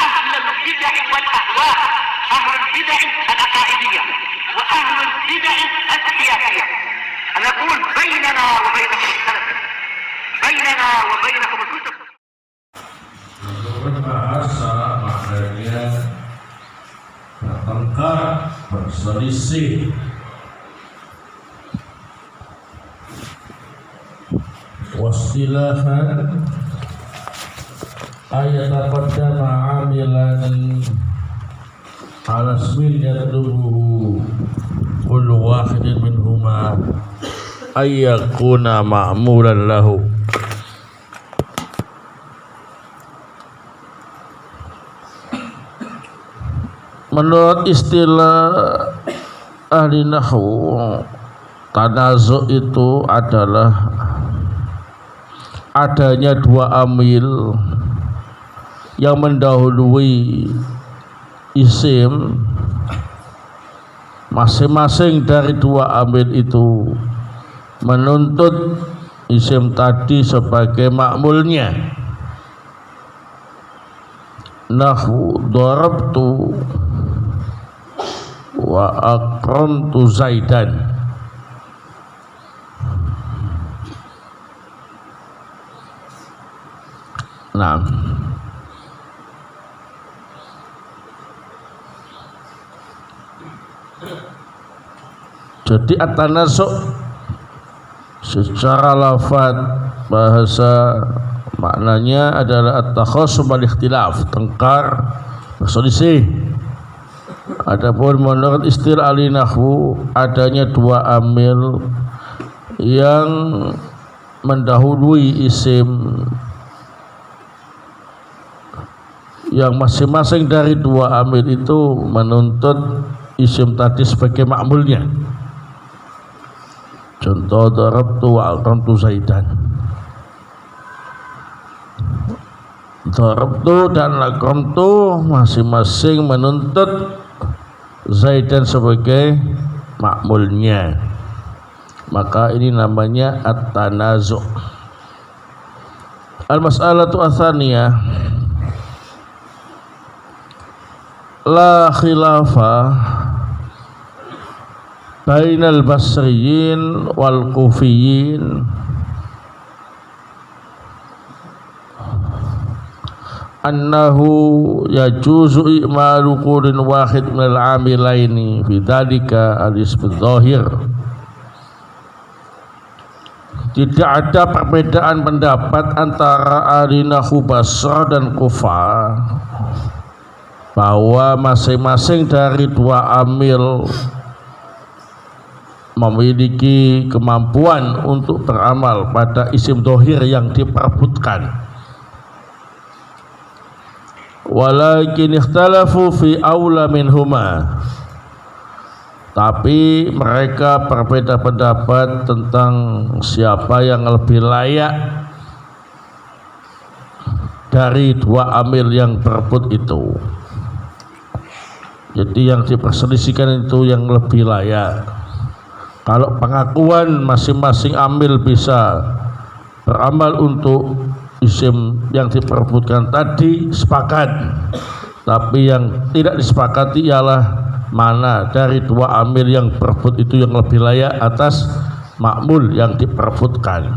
أهل البدع والأهواء، أهل البدع العقائدية وأهل البدع السياسية. أنا أقول بيننا وبينكم السلف، بيننا وبينكم الكتب. Menurut bahasa maknanya bertengkar, berselisih. Wastilahan ayat taqaddama amilan ala ismin yatlubuhu kullu wahidin minhuma ayyakuna ma'mulan lahu. Menurut istilah ahli nahwu, tanazu itu adalah adanya dua amil yang mendahului isim, masing-masing dari dua amil itu menuntut isim tadi sebagai makmulnya. Nahwu darabtu wa akramtu Zaidan. Nah, jadi at-tanasuk secara lafaz bahasa maknanya adalah at-takhasum wal ikhtilaf, tengkar, berselisih. Adapun menurut istilah ahli nahwu, adanya dua amil yang mendahului isim yang masing-masing dari dua amil itu menuntut isim tadi sebagai makmulnya. Contoh darabtu wa akramtu Zaidan. Darabtu dan akramtu masing-masing menuntut Zaidan sebagai makmulnya. Maka ini namanya at-tanazu'. Al-mas'alatu ats-tsaniyah, la khilafa bainal basriyin wal kufiyin annahu yajuzu i'malu qulin wahid minal amilaini fi dzalika al-ism adh-dhahir. Tidak ada perbedaan pendapat antara ahli nahwu Basrah dan Kufah bahwa masing-masing dari dua amil memiliki kemampuan untuk beramal pada isim dhohir yang diperebutkan. Walakin ikhtalafu fi aula minhuma, tapi mereka berbeda pendapat tentang siapa yang lebih layak dari dua amil yang berebut itu. Jadi yang diperselisihkan itu yang lebih layak. Kalau pengakuan masing-masing amil bisa beramal untuk isim yang diperebutkan tadi, sepakat. Tapi yang tidak disepakati ialah mana dari dua amil yang berebut itu yang lebih layak atas makmul yang diperebutkan.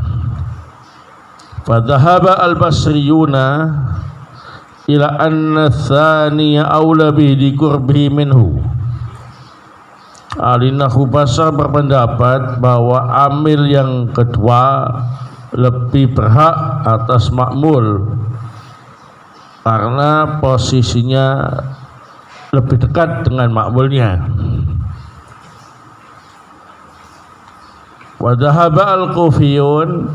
Fadhahaba al-basriyuna ila anna tsaniya aula bihi di qurbihi minhu. Ahli nahwu Basrah berpendapat bahwa amil yang kedua lebih berhak atas makmul karena posisinya lebih dekat dengan makmulnya. Wa dhahaba al-kufiyun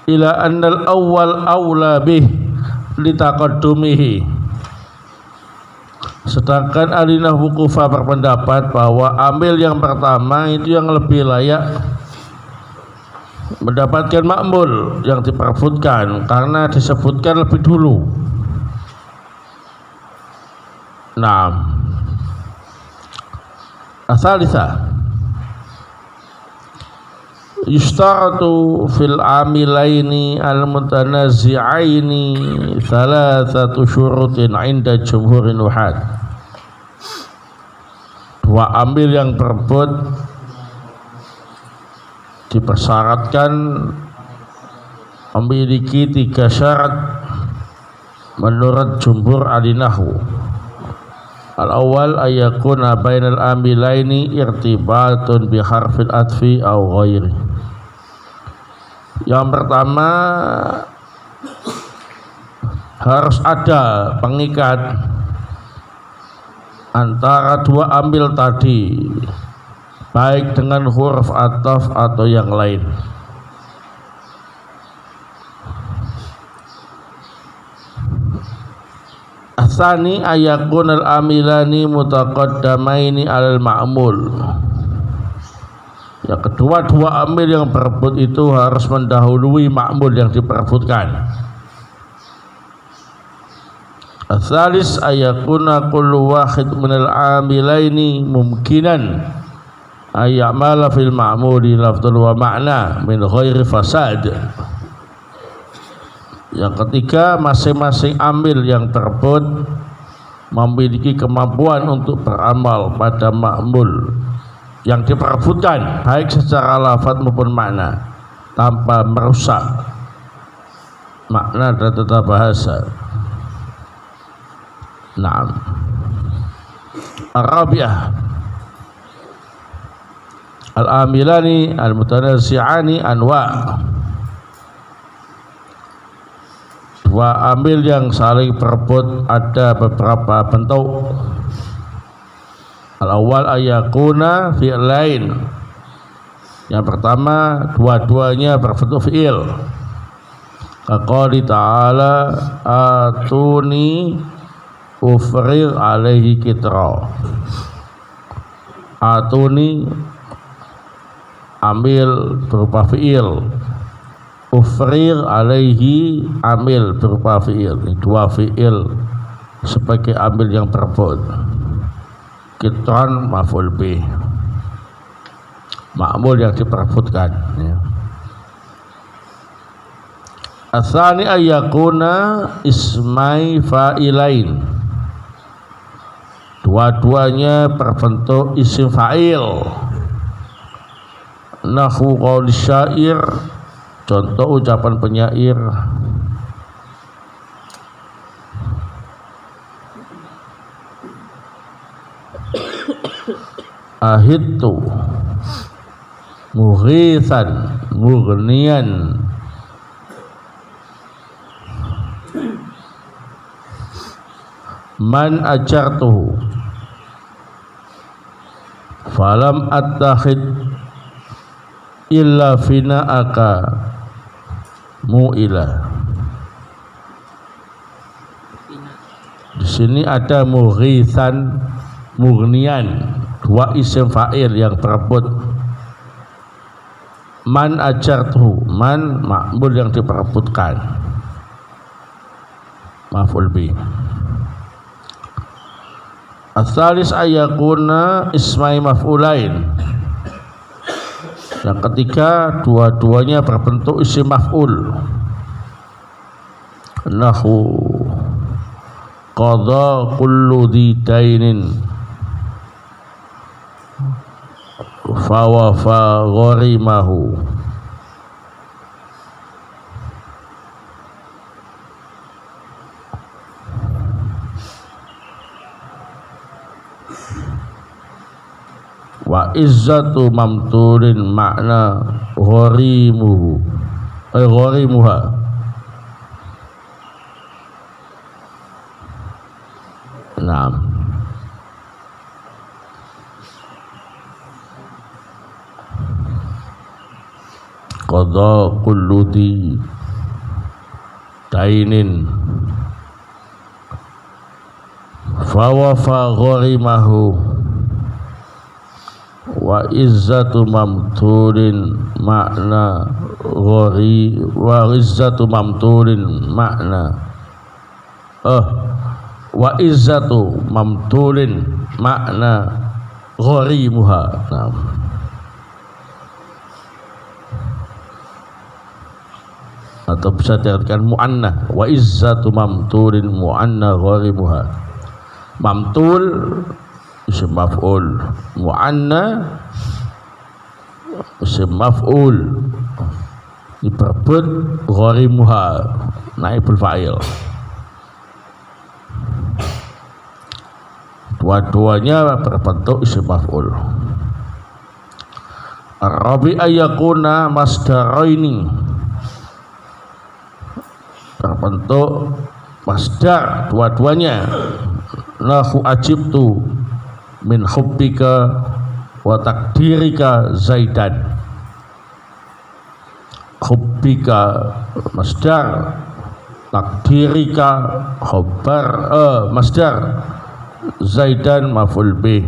ila anna al-awwal aula bih litaqaddumihi. Sedangkan ahli nahwu Kufah berpendapat bahwa amil yang pertama itu yang lebih layak mendapatkan makmul yang diperebutkan karena disebutkan lebih dulu. Nah, asalisa yustaratu fil amilaini al-mutanazi'aini thalathatu syurutin 'inda jumhurin nuhat. Dua amil yang berebut dipersyaratkan memiliki 3 syarat menurut jumhur ahli nahwu. Al-awwal ayakuna bainal amilaini irtibatun bi harfil atfi aw ghairi. Yang pertama, harus ada pengikat antara dua amil tadi, baik dengan huruf ataf atau yang lain. Asani ayakunal amilani mutaqaddamaini alal ma'mul. Yang kedua, dua amil yang berebut itu harus mendahului ma'mul yang diperebutkan. Asalis ayakuna kullu wahid minal amilaini mumkinan ayyamala fil ma'muli lafdul wa ma'na min ghairi fasad. Yang ketiga, masing-masing amil yang berebut memiliki kemampuan untuk beramal pada ma'mul yang diperebutkan, baik secara lafaz maupun makna, tanpa merusak makna dan tata bahasa. Naam. Ar-rabi'ah al-amilani al-mutanazi'ani anwa'. Dua amil yang saling berebut ada beberapa bentuk. Al-awwal ayakuna fi'lain. Yang pertama, dua-duanya berbentuk fi'il. Kaqali ta'ala atuni ufrir alaihi kitra. Atuni amil berupa fi'il, ufrir alaihi amil berupa fi'il. Dua fi'il sebagai amil yang berebut. Kitran maf'ul bih, ma'mul yang diperebutkan, ya. Asani ayakuna ismai fa'ilain. Dua-duanya berbentuk isim fa'il. Nahu qauli syair, contoh ucapan penyair. Ahidtu mughithan mughniyan. Man ajartuhu falam attakhid illa fina'aka mu'ila. Di sini ada mughithan mughniyan, dua isim fa'il yang berebut. Man ajartuhu, man ma'mul yang diperebutkan, maf'ul bih. Asalis ayakuna ismai maf'ulain. Yang ketiga, dua-duanya berbentuk isim maf'ul. Nahu qadha kullu dhi dainin fawafa gharimahu. Wa izzatu mamturin makna gharimuhu gharimuha. Naam. Qadha kullu di dainin fawafa gharimahu. Wa izzatu mamturin makna ghari wa izzatu mamturin makna wa izzatu mamturin makna gharimuha. Nah. atau bisa diartikan mu'anna. Wa izzatu mamtulin mu'anna gharimuha. Mamtul isim maf'ul, mu'anna isim maf'ul, diperbut gharimuha naibul fa'il. Dua-duanya berbentuk isim maf'ul. Ar-rabi ayakuna masdaraini, berbentuk masdar dua-duanya. Nahu ajibtu min hubbika wa takdirika zaidan. Hubbika masdar, takdirika khabar masdar, zaidan maf'ul bih,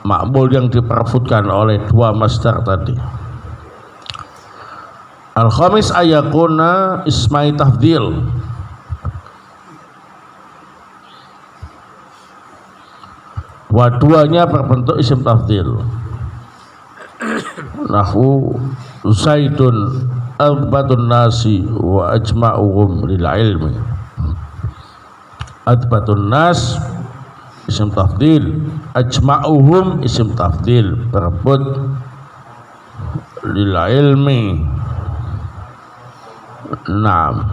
ma'mul yang diperbutkan oleh dua masdar tadi. Al-khamis ayakuna ismai tafdil, dua-duanya berbentuk isim tafdil. Nahu zaidun adbatun nasi wa ajma'uhum lil ilmi. Adbatun nas isim tafdil, ajma'uhum isim tafdil, berebut lil ilmi. Naam.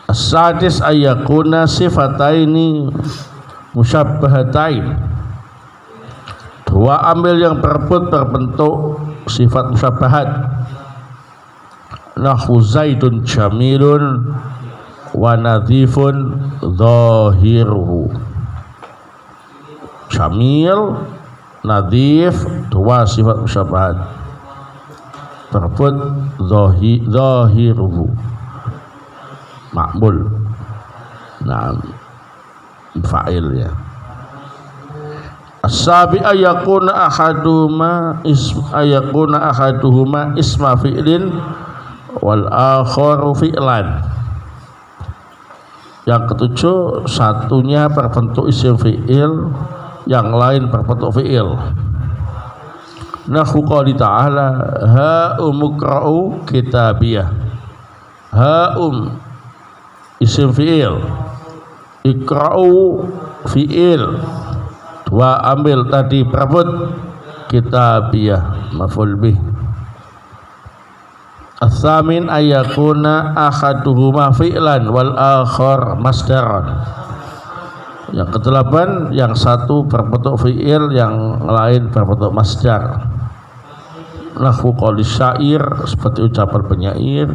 As-sadis ayakuna sifataini musyabbahatain, dua amil yang berebut berbentuk sifat musyabbahat. Nahu zaidun jamilun wa nadhifun zahiruhu. Jamil, nadhif, dua sifat musyabbahat, berebut zahiruhu, ma'mul. Nah, fa'il ya. As-sabi ayakuna ahaduhuma isma fi'lin wal akharu fi'lan. Yang ketujuh, satunya berbentuk isim fi'il, yang lain berbentuk fi'il. Nahu qouli ta'ala ha'umukra'u kitabiyah. Ha'um isim fi'il, ikra'u fi'il, dua ambil tadi berebut kitabiyah maf'ul bih. As-samin ayakuna ahaduhuma fi'lan wal akhar masdaran. Yang kedelapan, yang satu berbentuk fi'il, yang lain berbentuk masdar. Nahu qouli syair, seperti ucapan penyair,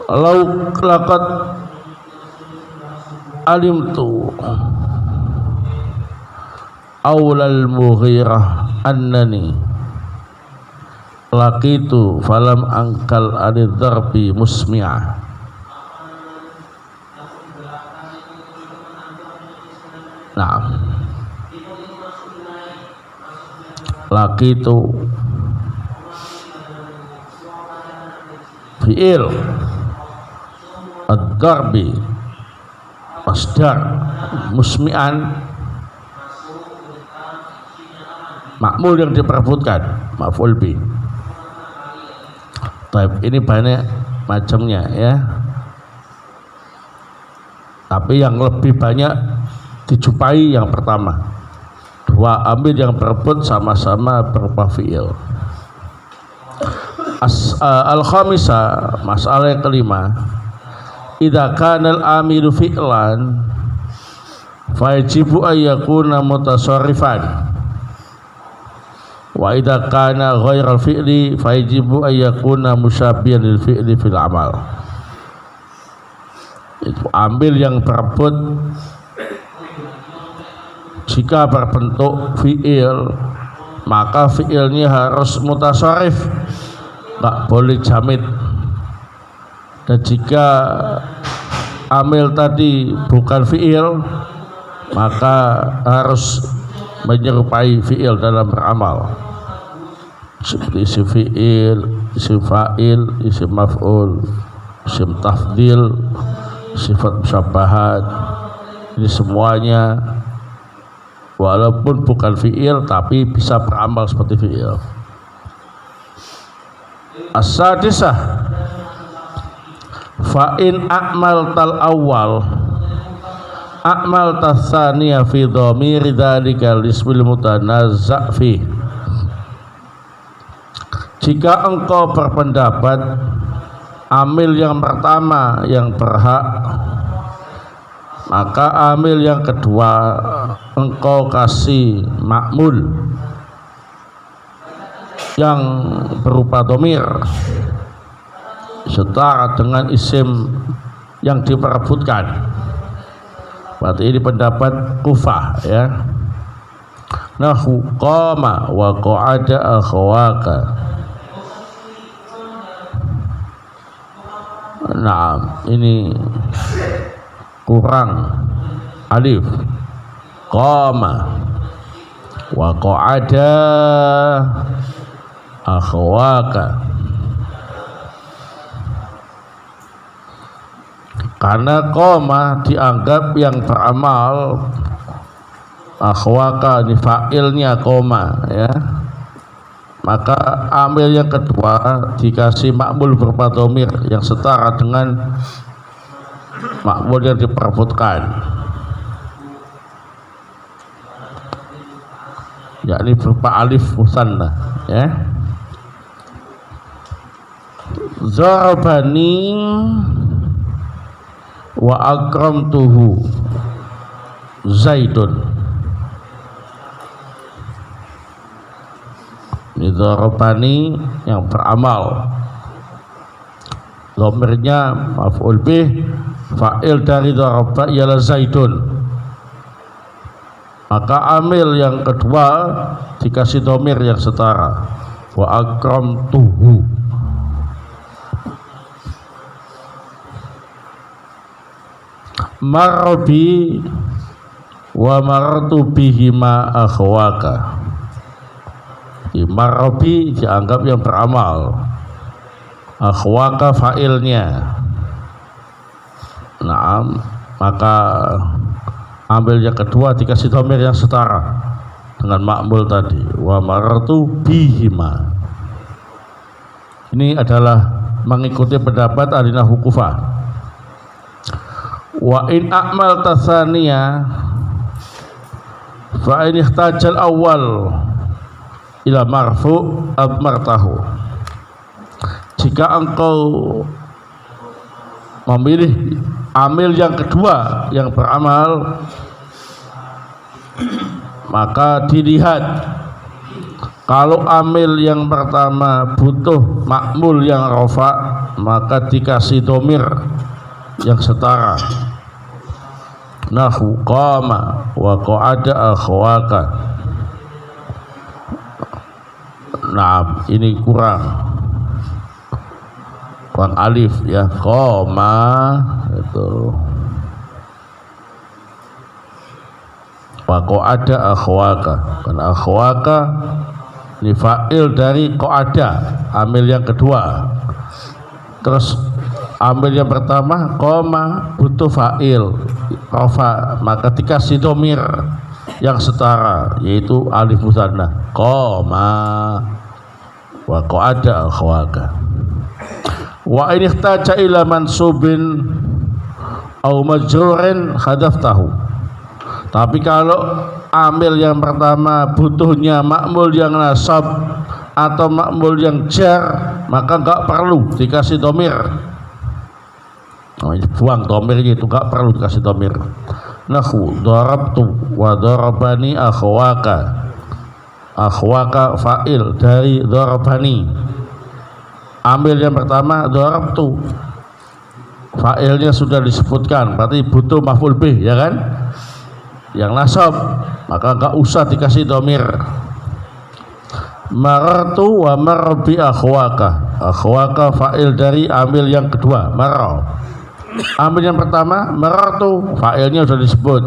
lau laqad alimtu awlal mughirah annani laqitu falam angkal anidharbi musmi'ah. Nah, laqitu fi'il, ad-darbi masdar, musmi'an ma'mul yang diperebutkan, maf'ul bih. Ini banyak macamnya ya, tapi yang lebih banyak dijumpai yang pertama, dua amil yang berebut sama-sama berupa fi'il. Al-khamisah, masalah yang kelima, idza kana al-amilu fi'lan fa yajibu ayyakuna mutasarrifan, wa idza kana ghairal fi'li fa yajibu ayyakuna musyabbihan lil fi'li fil amal. Itu ambil yang berebut jika berbentuk fi'il, maka fi'ilnya harus mutasarrif, tak boleh jamid. Dan jika amil tadi bukan fi'il, maka harus menyerupai fi'il dalam beramal, seperti isim fi'il, isim fa'il, isim maf'ul, isim tafdil, sifat musyabbahat. Ini semuanya walaupun bukan fi'il tapi bisa beramal seperti fi'il. As-sadisah fa in a'mal tal awal a'mal tasaniya fi dhamiri dzalika lismil mutanazza fi. Jika engkau berpendapat amil yang pertama yang berhak, maka amil yang kedua engkau kasih ma'mul yang berupa dhamir setara dengan isim yang diperebutkan. Berarti ini pendapat Kufah ya. Nahu qama wa qa'ada akhawaka. Nah, ini kurang alif. Qama wa qa'ada akhawaka. Karena koma dianggap yang beramal, akhwaka ini fa'ilnya koma ya, maka amil yang kedua dikasih ma'mul berupa dhamir yang setara dengan ma'mul yang diperebutkan, yakni berupa alif musanna ya. Zarabani wa akramtuhu Zaidun. Ini dharabani yang beramal, dhamirnya maf'ul bih, fa'il dari dharaba ialah Zaidun. Maka amil yang kedua dikasih dhamir yang setara, wa akramtuhu. Marbi wa martu bihima akhwaka. Marbi dianggap yang beramal, akhwaka fa'ilnya. Nah, maka ambil yang kedua dikasih dhamir yang setara dengan ma'mul tadi, wa martu bihima. Ini adalah mengikuti pendapat ahli nahwu Kufah. Wa in a'mal tasaniya fa in ihtajal awal ila marfu abmartahu. Jika engkau memilih amil yang kedua yang beramal, maka dilihat kalau amil yang pertama butuh ma'mul yang rafa, maka dikasih dhamir yang setara. Nahu qama wa qa'ada akhwaka. Nah, ini kurang alif ya, qama itu wa qa'ada akhwaka. Karena akhwaka ini fa'il dari qa'ada, amil yang kedua. Terus ambil yang pertama koma butuh fa'il rafa, maka dikasih dhamir yang setara yaitu alif musanna koma wa qa'ada akhwaka. Wa in ihtaja ila mansubin au majrurin hadaftahu. Tapi kalau amil yang pertama butuhnya ma'mul yang nasab atau ma'mul yang jar, maka enggak perlu dikasih dhamir. Buang dhamirnya, itu enggak perlu dikasih dhamir. Nahu darabtu wa darabani akhwaka. Akhwaka fa'il dari darabani. Ambil yang pertama darabtu, fa'ilnya sudah disebutkan, berarti butuh maf'ul bih ya kan, yang nasab, maka enggak usah dikasih dhamir. Marartu wa marbi akhwaka. Akhwaka fa'il dari ambil yang kedua marra. Ambil yang pertama marartu, fa'ilnya sudah disebut,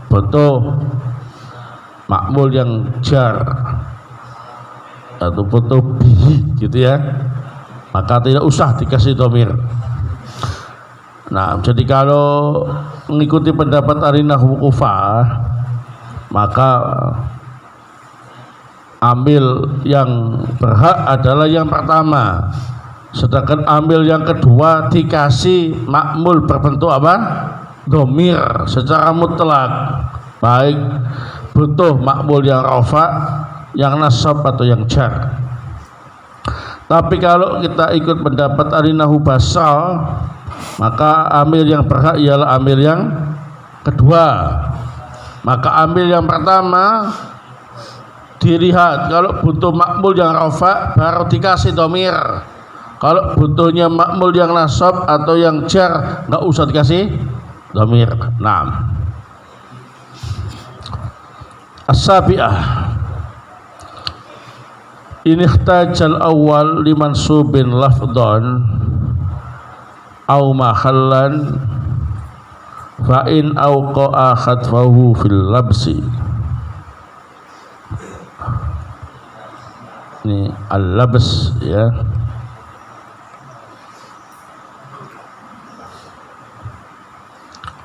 butuh ma'mul yang jar atau butuh bihi gitu ya, maka tidak usah dikasih dhamir. Nah, jadi kalau mengikuti pendapat ahli nahwu Kufah, maka amil yang berhak adalah yang pertama, sedangkan amil yang kedua dikasih makmul berbentuk apa? Dhamir secara mutlak, baik butuh makmul yang rafa, yang nasab atau yang jar. Tapi kalau kita ikut pendapat alinahu basal, maka amil yang berhak ialah amil yang kedua. Maka amil yang pertama dilihat, kalau butuh makmul yang rafa baru dikasih dhamir. Kalau butuhnya makmul yang nasab atau yang jar nggak usah dikasih dhamir. Naam. As-sabi'ah, in ihtajal awal limansubin lafdhan au mahallan fa in awqa'a khatfahu fil labsi. Ini al-labs ya.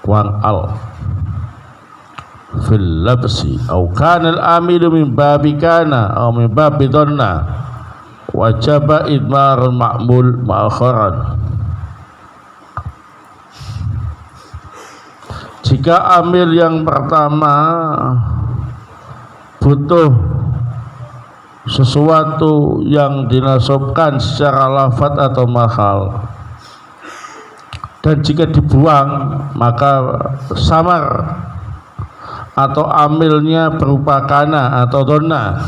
Kuang al fil labsi au kana al-amilu min babi kana au min babi dhanna wajaba idmarul ma'mul ma'akharan. Jika amil yang pertama butuh sesuatu yang dinasabkan secara lafadz atau mahal, dan jika dibuang maka samar atau amilnya berupa kana atau donna,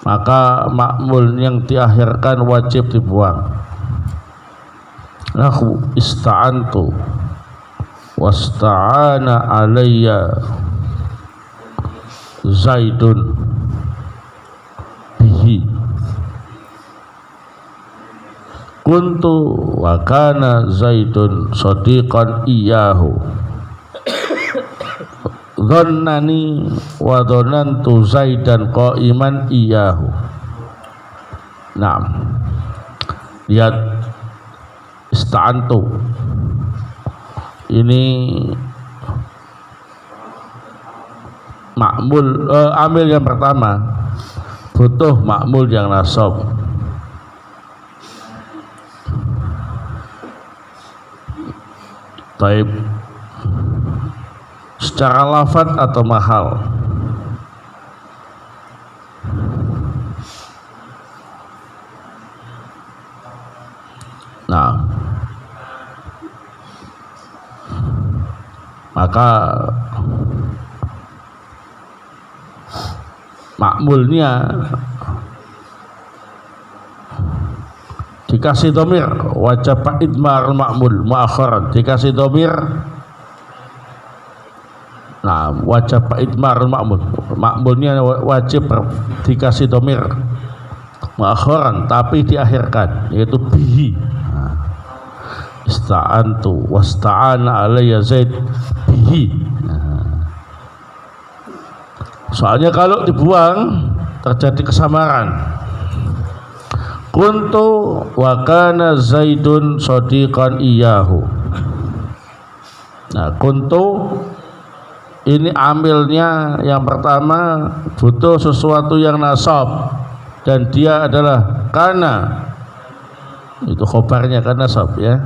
maka makmul yang diakhirkan wajib dibuang. Lahu ista'antu wasta'ana alayya Zaidun bihi kuntu wa kana Zaidun sadiqan iyahu dhannani wa dhanantu Zaidan qa'iman iyahu. Naam, lihat ista'antu ini makmul amil yang pertama butuh makmul yang nasab. Taib secara lafadz atau mahal. Nah, maka makmulnya dikasih dhamir, wajib idmar makmul muakharan, dikasih dhamir. Nah, wajib idmar makmul, makmulnya wajib dikasih dhamir muakharan tapi diakhirkan, yaitu bihi. Ista'antu wasta'ana alayya Zaid bihi. Soalnya kalau dibuang terjadi kesamaran. Kuntu wa kana Zaidun sadiqan iyahu. Nah, kuntu ini amilnya yang pertama butuh sesuatu yang nasab dan dia adalah kana. Itu khobarnya kan nasab ya.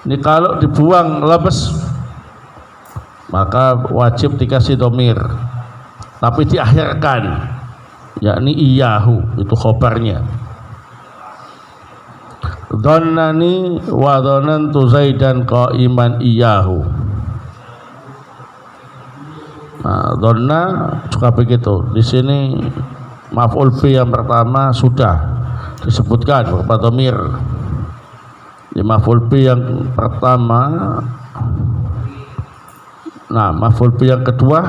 Ini kalau dibuang labas maka wajib dikasih dhamir tapi diakhirkan, yakni iyahu, itu khobarnya. Dhannani wa dhanantu Zaidan qa'iman iyahu. Nah, dhanna juga begitu. Di sini maf'ul bi yang pertama sudah disebutkan berupa dhamir. Di maf'ul bi yang pertama, nah maf'ul bi yang kedua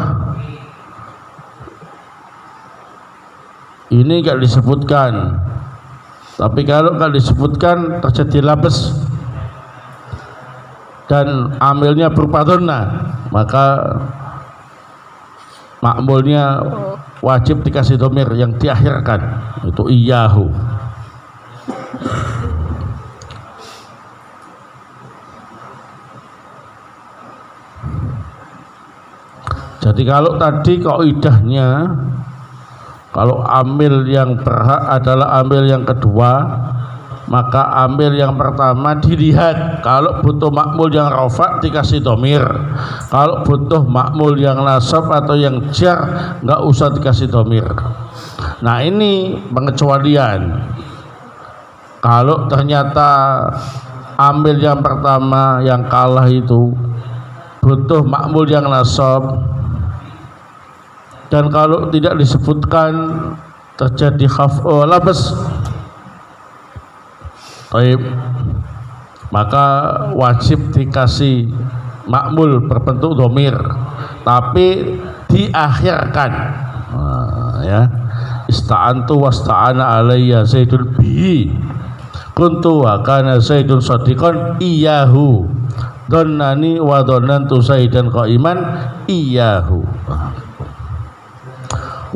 ini enggak disebutkan. Tapi kalau enggak disebutkan terjadi labes dan amilnya berupa dhanna, maka makmulnya wajib dikasih dhamir yang diakhirkan, itu iyahu. Jadi kalau tadi kaidahnya, kalau amil yang berhak adalah amil yang kedua, maka amil yang pertama dilihat. Kalau butuh makmul yang rafa dikasih domir, kalau butuh makmul yang nasab atau yang jar nggak usah dikasih domir. Nah ini pengecualian. Kalau ternyata amil yang pertama yang kalah itu butuh makmul yang nasab, dan kalau tidak disebutkan terjadi khaf'u labas, maka wajib dikasih makmul berbentuk domir, tapi diakhirkan. Ya, ista'antu wasta'ana alayya zaidun bihi kuntu wa kana zaidun shadiqan iyahu donnani wa donnantu zaidan qaiman iyahu.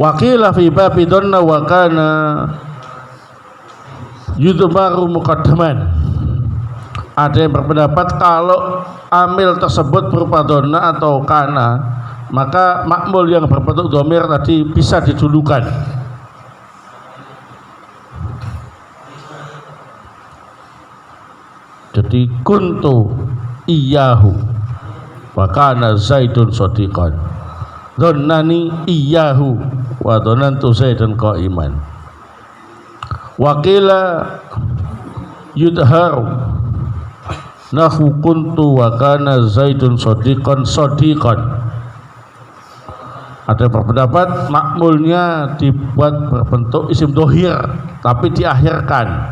Wakila fi babi donna wa kana yudmaru muqaddaman. Ada yang berpendapat kalau amil tersebut berupa donna atau kana, maka makmul yang berbentuk domir tadi bisa didulukan. Jadi kuntu iyahu wa kana zaidun shadiqan donnani iyahu wa donnantu zaidan qaiman. Wakila yudharu nahu kuntu wa kana zaidun shadiqan shadiqan. Ada berpendapat makmulnya dibuat berbentuk isim dohir tapi diakhirkan.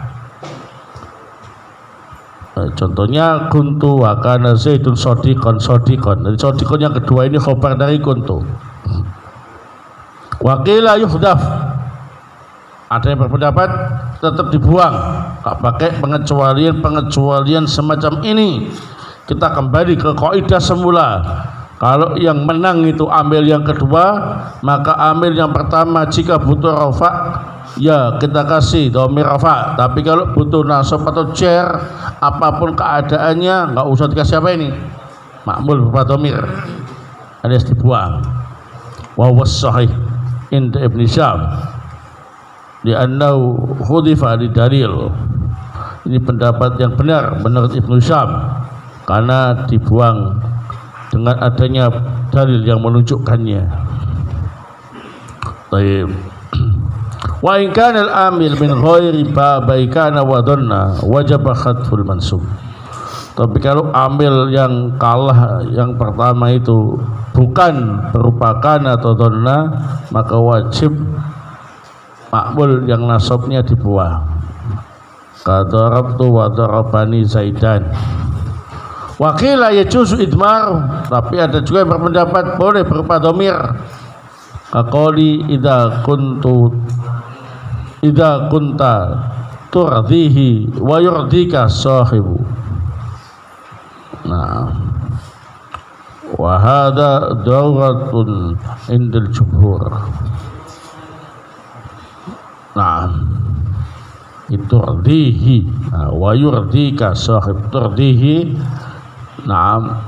Contohnya kuntu wa kana zaidun shadiqan shadiqan. Jadi shadiqan yang kedua ini khobar dari kuntu. Wakila yuhdaf. Ada yang berpendapat tetap dibuang, gak pakai pengecualian semacam ini. Kita kembali ke kaidah semula. Kalau yang menang itu amil yang kedua, maka amil yang pertama jika butuh rafa, ya kita kasih domir rafa. Tapi kalau butuh nasab atau jar, apapun keadaannya nggak usah dikasih apa ini, makmul berupa domir, alias dibuang. Wa was-sahih inda Ibn Syam li'annahu khudifa li dalil. Ini pendapat yang benar menurut Ibnu Syam karena dibuang dengan adanya dalil yang menunjukkannya. Baik. Wa in kana al-amil min ghairi babai kana wa dhanna wajib khatful mansub. Tapi kalau amil yang kalah yang pertama itu bukan berupa kana atau dhanna, maka wajib makmul yang nasabnya dibuang. Qadarabtu wa darabani zaidan. Wakila yajuzu idmar, tapi ada juga yang berpendapat boleh berupa domir. Kaqali idza kunta turdihi wa yurdika sahibu. Nah, wa hadha dawratun indal jumhur. Nah, itu turdihi wa yurdika sahib. Turdihi, nah,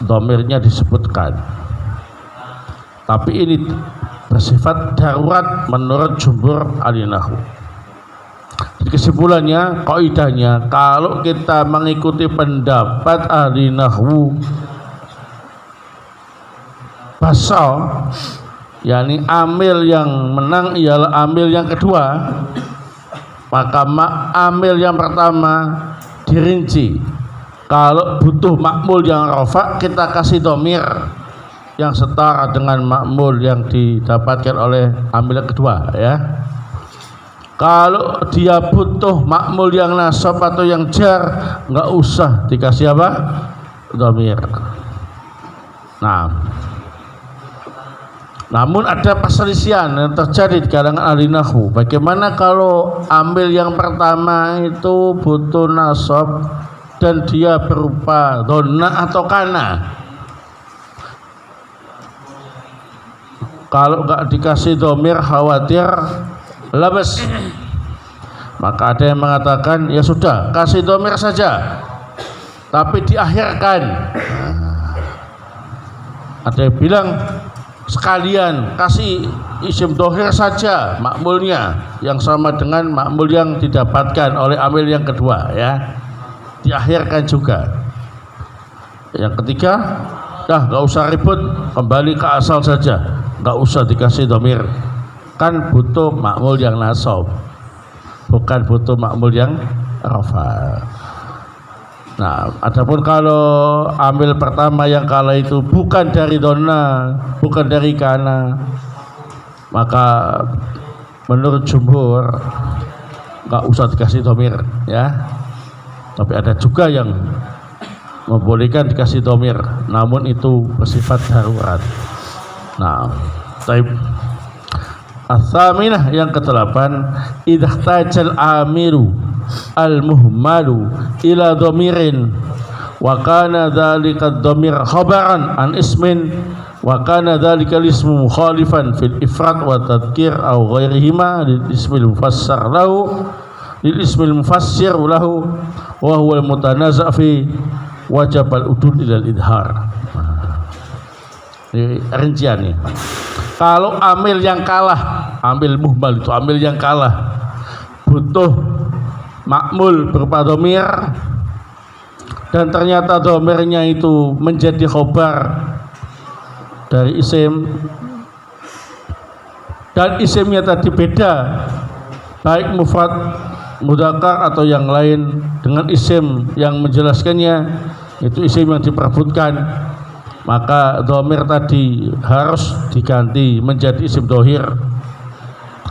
domirnya disebutkan, tapi ini bersifat darurat menurut jumhur ahli nahwu. Kesimpulannya, kaidahnya, kalau kita mengikuti pendapat ahli nahwu basal, yakni amil yang menang ialah amil yang kedua, maka amil yang pertama dirinci. Kalau butuh makmul yang rafa, kita kasih domir yang setara dengan makmul yang didapatkan oleh amil yang kedua, ya. Kalau dia butuh makmul yang nasab atau yang jar, nggak usah dikasih apa? Domir. Nah, namun ada perselisihan yang terjadi di kalangan ahli nahwu. Bagaimana kalau amil yang pertama itu butuh nasab dan dia berupa donna atau kana? Kalau nggak dikasih domir khawatir labas. Maka ada yang mengatakan ya sudah kasih domir saja, tapi diakhirkan. Ada yang bilang sekalian kasih isim dohir saja makmulnya yang sama dengan makmul yang didapatkan oleh amil yang kedua ya, diakhirkan juga. Yang ketiga, nggak usah ribut, kembali ke asal saja, nggak usah dikasih domir, kan butuh makmul yang nasab, bukan butuh makmul yang rafa. Nah, adapun kalau amil pertama yang kalah itu bukan dari donna, bukan dari kana, maka menurut jumhur nggak usah dikasih domir ya. Tapi ada juga yang membolehkan dikasih domir, namun itu bersifat darurat. Nah, taib as-saminah yang ke-8, idza tajal amiru al-muhmalu ila dhamirin wa kana dzalika ad-dhamir khabaran an ismin wa kana dzalika al-ismu mukhalifan fil ifrad wa tadhkir aw ghairihima lil ismil mufassar lahu lil ismil mufassir lahu wa huwa al-mutanaza' fi wajib al-udul ila al-idhar. Ini rinciannya. Kalau amil yang kalah, amil muhmal itu amil yang kalah, butuh makmul berupa domir, dan ternyata domirnya itu menjadi khobar dari isim, dan isimnya tadi beda, baik mufrad, mudzakkar atau yang lain, dengan isim yang menjelaskannya itu isim yang diperebutkan, maka domir tadi harus diganti menjadi isim dohir.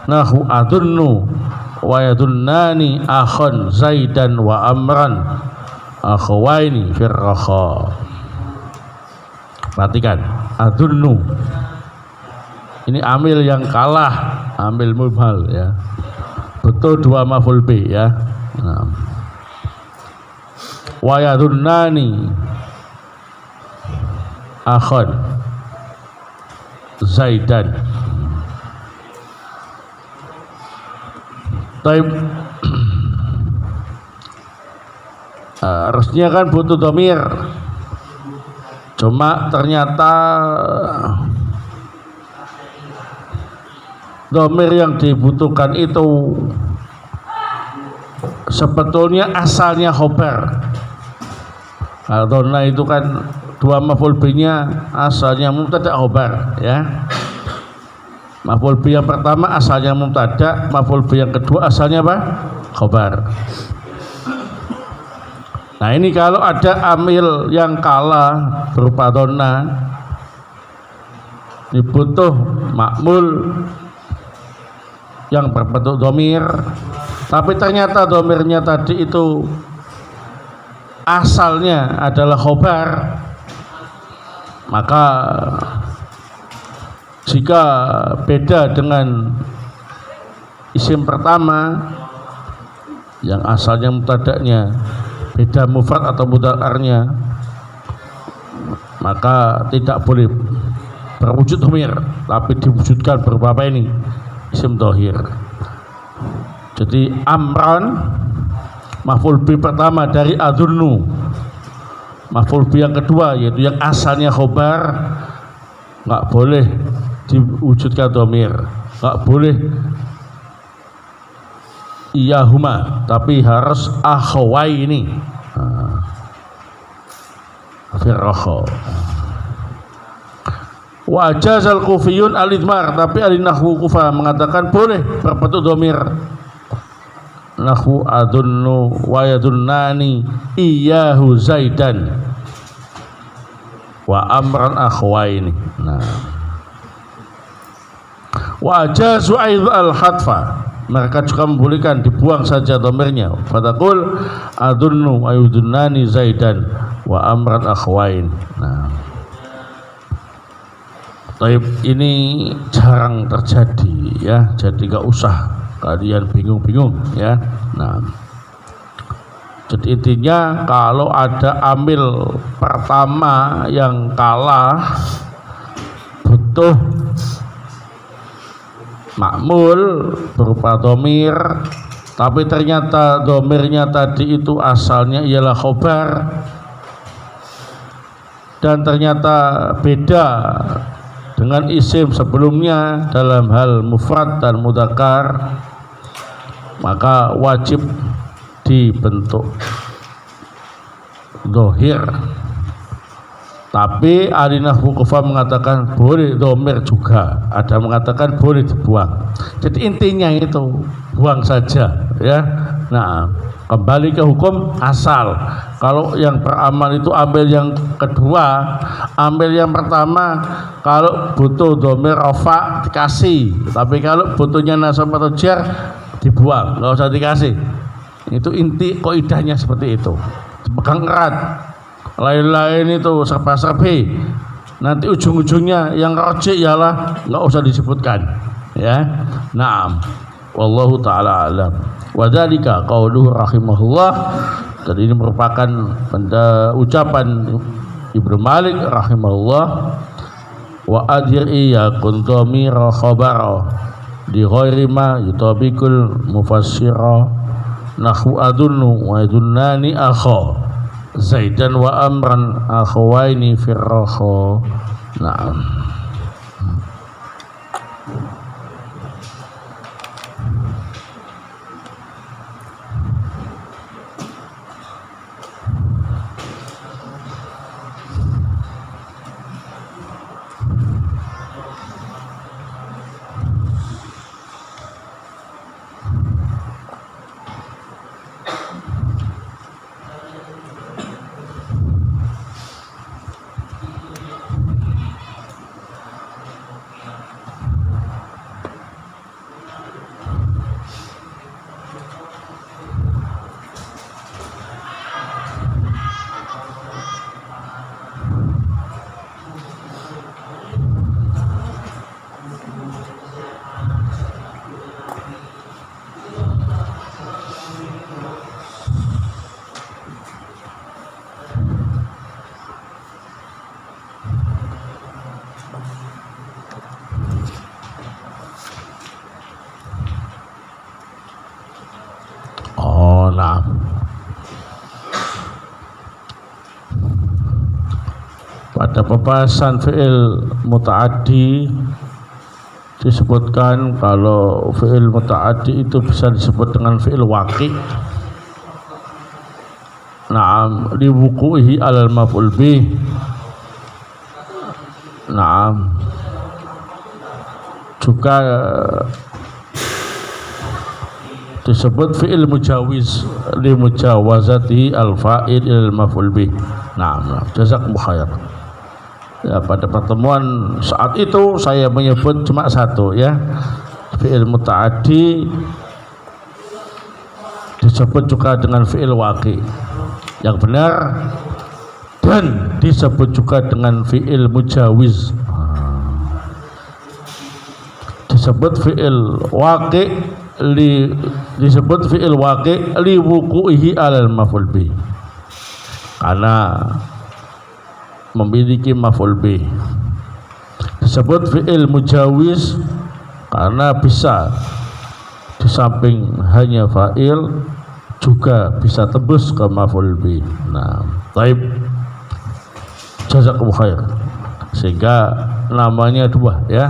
Nahu adunnu wa yadunnani akhon zaidan wa amran akhawaini firrakha. Perhatikan, adunnu ini amil yang kalah, amil mubhal ya, betul dua maf'ul bi ya. Nah, wa yadunnani akhon zaidan. Taib, harusnya kan butuh domir, cuma ternyata domir yang dibutuhkan itu sebetulnya asalnya khobar. Donna itu kan dua maf'ul bi-nya asalnya mubtada khobar ya. Maf'ul bi yang pertama asalnya mubtada, maf'ul bi yang kedua asalnya apa? Khobar. Nah, ini kalau ada amil yang kalah berupa donna, dibutuh makmul yang berbentuk domir, tapi ternyata domirnya tadi itu asalnya adalah khobar, maka jika beda dengan isim pertama yang asalnya mubtada'nya beda mufrad atau mudzakarnya, maka tidak boleh berwujud dhamir, tapi diwujudkan berupa apa ini? Isim dhahir. Jadi amran maf'ul bi pertama dari adunnu, maf'ul bi yang kedua yaitu yang asalnya khobar, nggak boleh diwujudkan dhamir, nggak boleh iyahuma, tapi harus akhawaini firrakha. Wa ajazal kufiyun al-idmar, tapi ahli nahwu Kufah mengatakan boleh berbentuk dhamir. Nahwu adunnu wa yadunnani iyahu zaidan wa amran akhwaini. Nah, wa ajazu aidh al-hadfa, mereka juga membolehkan dibuang saja dhamirnya. Fataqul adunnu wa yadunnani zaidan wa amran akhwain. Nah, taib, ini jarang terjadi ya, jadi gak usah kalian bingung-bingung ya. Nah, jadi intinya kalau ada amil pertama yang kalah butuh makmul berupa domir, tapi ternyata domirnya tadi itu asalnya ialah khobar, dan ternyata beda dengan isim sebelumnya dalam hal mufrad dan mudzakkar, maka wajib dibentuk dohir. Tapi ahli nahwu kufa mengatakan boleh domir juga, ada mengatakan boleh dibuang. Jadi intinya itu buang saja ya. Nah, kembali ke hukum asal. Kalau yang beramal itu ambil yang kedua, ambil yang pertama. Kalau butuh domir rafa dikasih, tapi kalau butuhnya nasab atau jar dibuang, nggak usah dikasih. Itu inti kaidahnya seperti itu. Pegang erat. Lain-lain itu serba-serbi, nanti ujung-ujungnya yang rojik ialah nggak usah disebutkan ya. Naam, wallahu taala alam. Wa dzalika qauluhu rahimahullah. Dan ini merupakan ucapan Ibnu Malik rahimahullah. Wa adhiri yakun dhamira khabara di ghairi ma yutabiqul mufassira nahwu adunnu wa adunnani akha Zaidan wa amran akhawaini firraha. Naam. Pada pembahasan fi'il muta'addi disebutkan kalau fi'il muta'addi itu bisa disebut dengan fi'il waqi'. Naam, li wuqu'ihi 'alal maf'ul bih. Naam. Juga disebut fi'il mujawiz li mujawazatihi al-fa'il ilal maf'ul bih. Naam, jazakumullah khair. Ya, pada pertemuan saat itu saya menyebut cuma satu ya, fi'il muta'addi disebut juga dengan fi'il waqi' yang benar, dan disebut juga dengan fi'il mujawiz. Disebut fi'il waqi' disebut fi'il waqi' li wuqu'ihi 'alal maf'ul bih karena memiliki maf'ul bih. Disebut fi'il mujawiz karena bisa di samping hanya fa'il juga bisa tembus ke maf'ul bih. Nah, baik, jazakumullah khair. Sehingga namanya dua ya,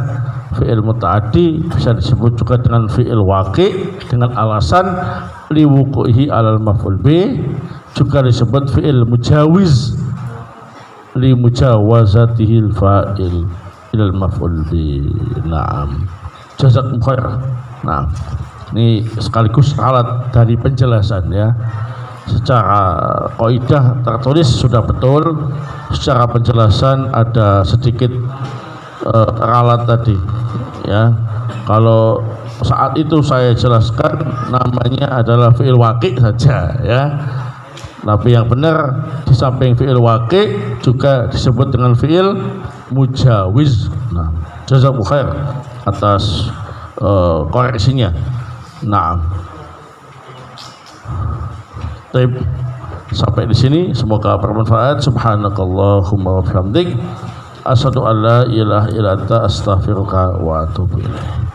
fi'il muta'addi bisa disebut juga dengan fi'il waqi' dengan alasan li wuqu'ihi 'alal maf'ul bih, juga disebut fi'il mujawiz li mujawazatihil fa'il ilal maf'ul bi. Naam, jazakumullah khair. Nah, ini sekaligus alat dari penjelasan ya. Secara kaidah tertulis sudah betul, secara penjelasan ada sedikit ralat tadi ya. Kalau saat itu saya jelaskan namanya adalah fi'il waqi' saja ya. Tapi yang benar di samping fi'il waqi' juga disebut dengan fi'il mujawiz. Nah, jazakumullah khair atas koreksinya. Nah, baik, sampai di sini semoga bermanfaat. Subhanakallahumma wa bihamdik, asyhadu an la ilaha illa anta, astaghfiruka wa atubu ilaik.